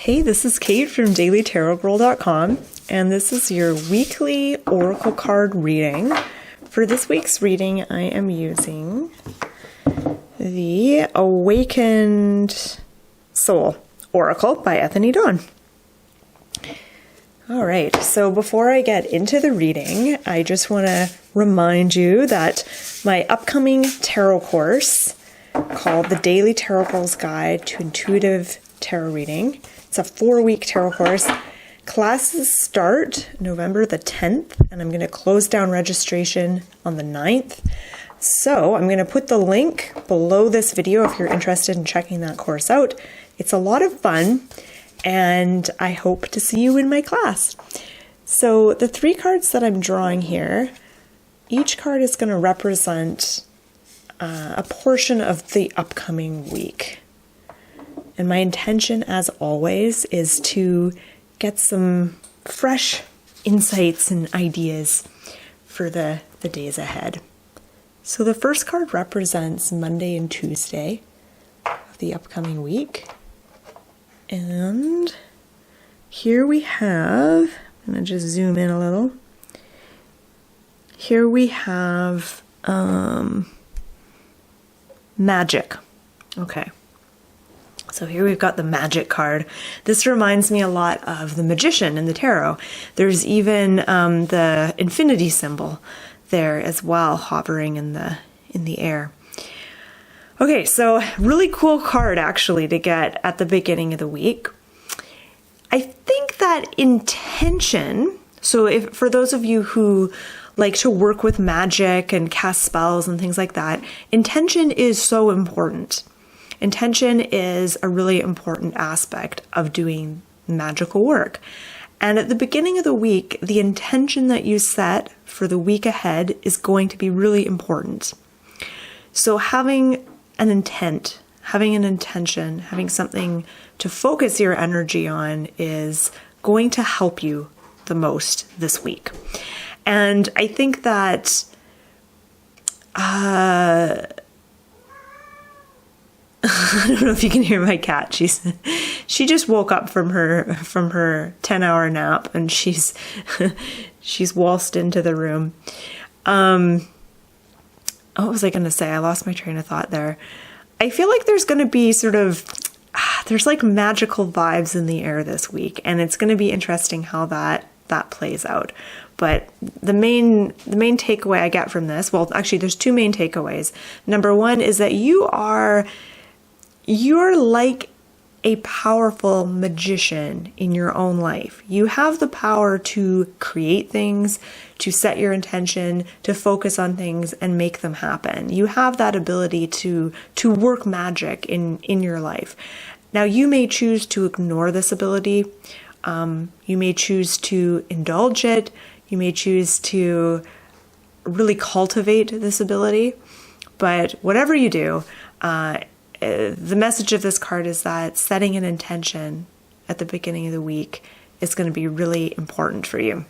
Hey, this is Kate from dailytarotgirl.com, and this is your weekly oracle card reading. For this week's reading, I am using the Awakened Soul Oracle by Ethony. All right, so before I get into the reading, I just want to remind you that my upcoming tarot course called The Daily Tarot Girl's Guide to Intuitive Tarot Reading. It's a 4-week tarot course. Classes start November the 10th, and I'm going to close down registration on the 9th. So I'm going to put the link below this video if you're interested in checking that course out. It's a lot of fun, and I hope to see you in my class. So the 3 cards that I'm drawing here, each card is going to represent a portion of the upcoming week. And my intention, as always, is to get some fresh insights and ideas for the days ahead. So the first card represents Monday and Tuesday of the upcoming week. And here we have, I'm going to just zoom in a little. Here we have magic. Okay. So here we've got the magic card. This reminds me a lot of the magician in the tarot. There's even the infinity symbol there as well, hovering in the air. Okay, so really cool card actually to get at the beginning of the week. I think that intention, so if for those of you who like to work with magic and cast spells and things like that, intention is so important. Intention is a really important aspect of doing magical work. And at the beginning of the week, the intention that you set for the week ahead is going to be really important. So having an intent, having an intention, having something to focus your energy on is going to help you the most this week. And I think that I don't know if you can hear my cat. She just woke up from her 10-hour nap, and she's waltzed into the room. What was I going to say? I lost my train of thought there. I feel like there's going to be there's like magical vibes in the air this week, and it's going to be interesting how that plays out. But the main takeaway I get from this, well, actually there's 2 main takeaways. Number 1 is that you're like a powerful magician in your own life. You have the power to create things, to set your intention, to focus on things and make them happen. You have that ability to work magic in your life. Now, you may choose to ignore this ability. You may choose to indulge it. You may choose to really cultivate this ability. But whatever you do, the message of this card is that setting an intention at the beginning of the week is going to be really important for you.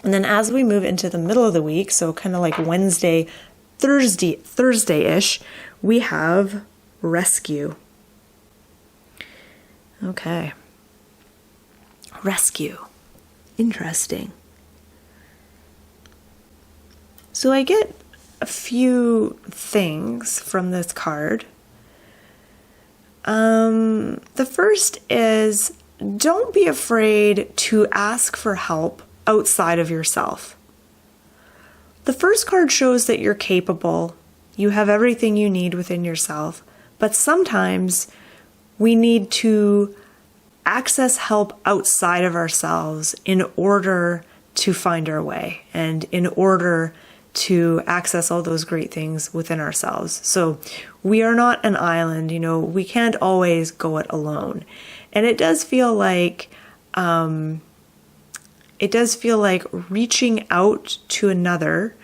And then as we move into the middle of the week, so kind of like Wednesday, Thursday-ish, we have rescue. Okay. Rescue. Interesting. So I get a few things from this card. The first is, don't be afraid to ask for help outside of yourself. The first card shows that you're capable. You have everything you need within yourself. But sometimes we need to access help outside of ourselves in order to find our way and in order to access all those great things within ourselves. So we are not an island, we can't always go it alone. And it does feel like reaching out to another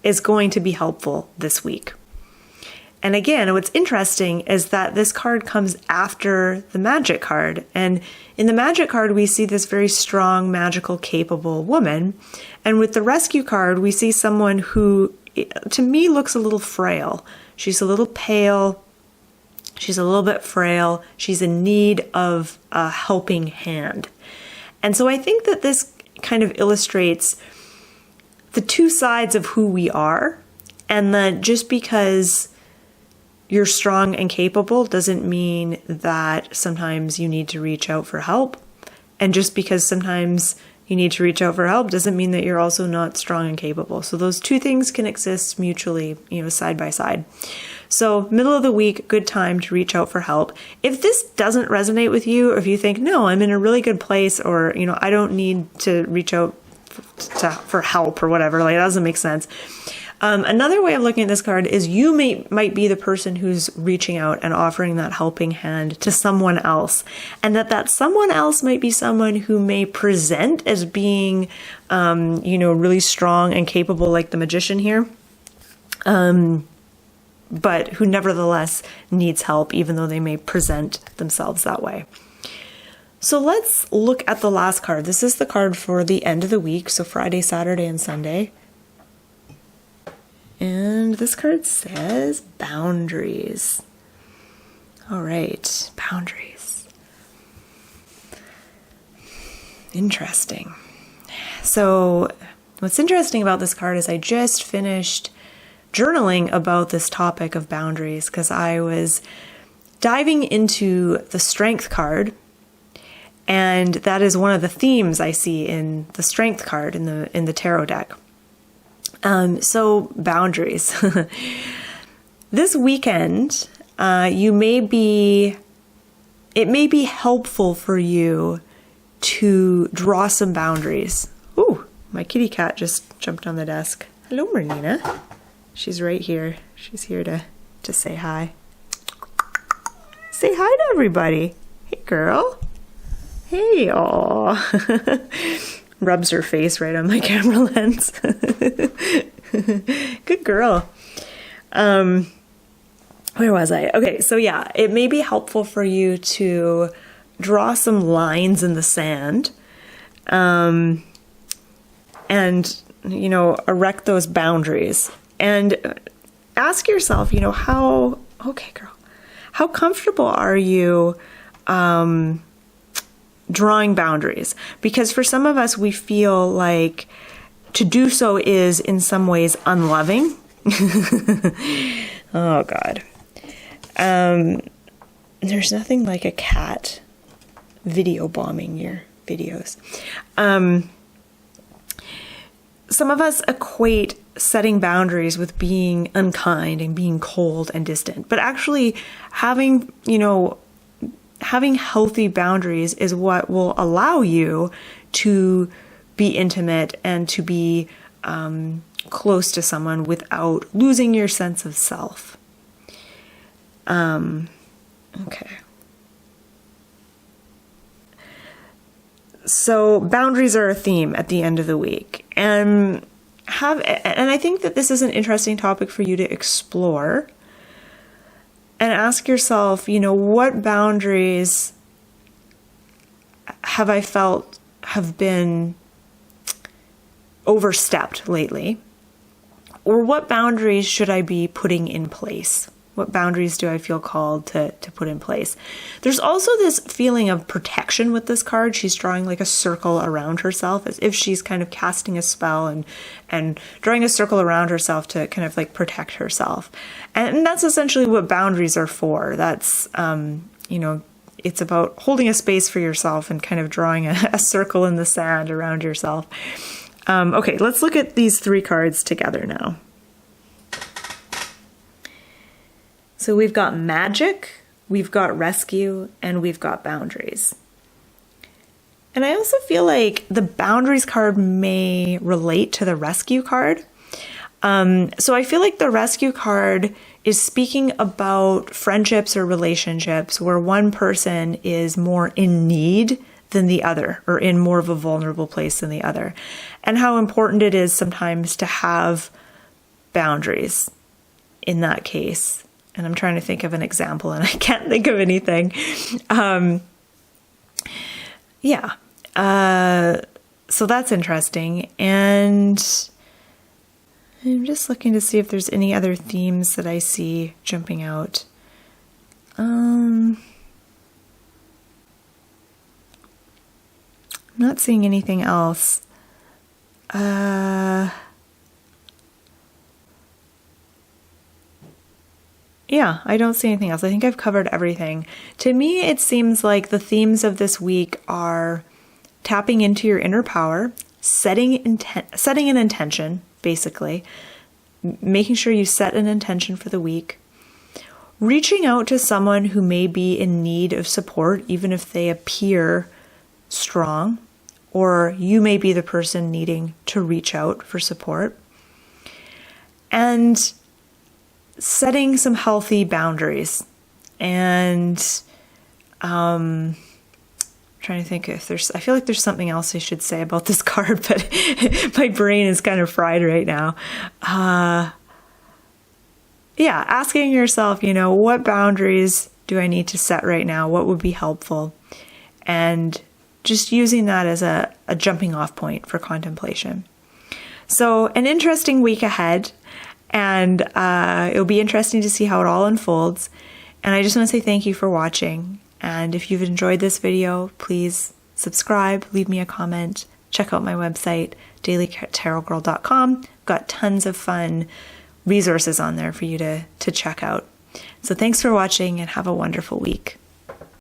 is going to be helpful this week. And again, what's interesting is that this card comes after the magic card. And in the magic card, we see this very strong, magical, capable woman. And with the rescue card, we see someone who, to me, looks a little frail. She's a little pale. She's a little bit frail. She's in need of a helping hand. And so I think that this kind of illustrates the two sides of who we are, and that just because you're strong and capable doesn't mean that sometimes you need to reach out for help. And just because sometimes you need to reach out for help doesn't mean that you're also not strong and capable. So those two things can exist mutually, side by side. So middle of the week, good time to reach out for help. If this doesn't resonate with you, or if you think, no, I'm in a really good place, or, I don't need to reach out for help or whatever, like, it doesn't make sense. Another way of looking at this card is you might be the person who's reaching out and offering that helping hand to someone else, and that someone else might be someone who may present as being, really strong and capable, like the magician here, but who nevertheless needs help, even though they may present themselves that way. So let's look at the last card. This is the card for the end of the week, so Friday, Saturday, and Sunday. And this card says boundaries. All right, boundaries. Interesting. So what's interesting about this card is I just finished journaling about this topic of boundaries because I was diving into the Strength card, and that is one of the themes I see in the Strength card in the tarot deck. So boundaries. This weekend, it may be helpful for you to draw some boundaries. Ooh, my kitty cat just jumped on the desk. Hello, Marina. She's right here. She's here to say hi. Say hi to everybody. Hey, girl. Hey, aw. Rubs her face right on my camera lens. Good girl. Where was I? Okay, so yeah, it may be helpful for you to draw some lines in the sand, and erect those boundaries, and ask yourself, how comfortable are you drawing boundaries? Because for some of us, we feel like to do so is in some ways unloving. Oh God. There's nothing like a cat video bombing your videos. Some of us equate setting boundaries with being unkind and being cold and distant, but actually having healthy boundaries is what will allow you to be intimate and to be close to someone without losing your sense of self. Okay. So boundaries are a theme at the end of the week, and I think that this is an interesting topic for you to explore. And ask yourself, what boundaries have I felt have been overstepped lately? Or what boundaries should I be putting in place? What boundaries do I feel called to put in place? There's also this feeling of protection with this card. She's drawing like a circle around herself as if she's kind of casting a spell and drawing a circle around herself to kind of like protect herself. And that's essentially what boundaries are for. That's, it's about holding a space for yourself and kind of drawing a circle in the sand around yourself. Okay, let's look at these three cards together now. So we've got magic, we've got rescue, and we've got boundaries. And I also feel like the boundaries card may relate to the rescue card. So I feel like the rescue card is speaking about friendships or relationships where one person is more in need than the other, or in more of a vulnerable place than the other, and how important it is sometimes to have boundaries in that case. And I'm trying to think of an example and I can't think of anything. So that's interesting. And I'm just looking to see if there's any other themes that I see jumping out. I'm not seeing anything else. Yeah, I don't see anything else. I think I've covered everything. To me, it seems like the themes of this week are tapping into your inner power, setting an intention, basically, making sure you set an intention for the week, reaching out to someone who may be in need of support, even if they appear strong, or you may be the person needing to reach out for support, and setting some healthy boundaries. And trying to think if I feel like there's something else I should say about this card, but my brain is kind of fried right now. Yeah, asking yourself, what boundaries do I need to set right now? What would be helpful? And just using that as a jumping off point for contemplation. So an interesting week ahead. And it'll be interesting to see how it all unfolds. And I just want to say thank you for watching. And if you've enjoyed this video, please subscribe, leave me a comment, check out my website, dailytarotgirl.com. Got tons of fun resources on there for you to check out. So thanks for watching and have a wonderful week.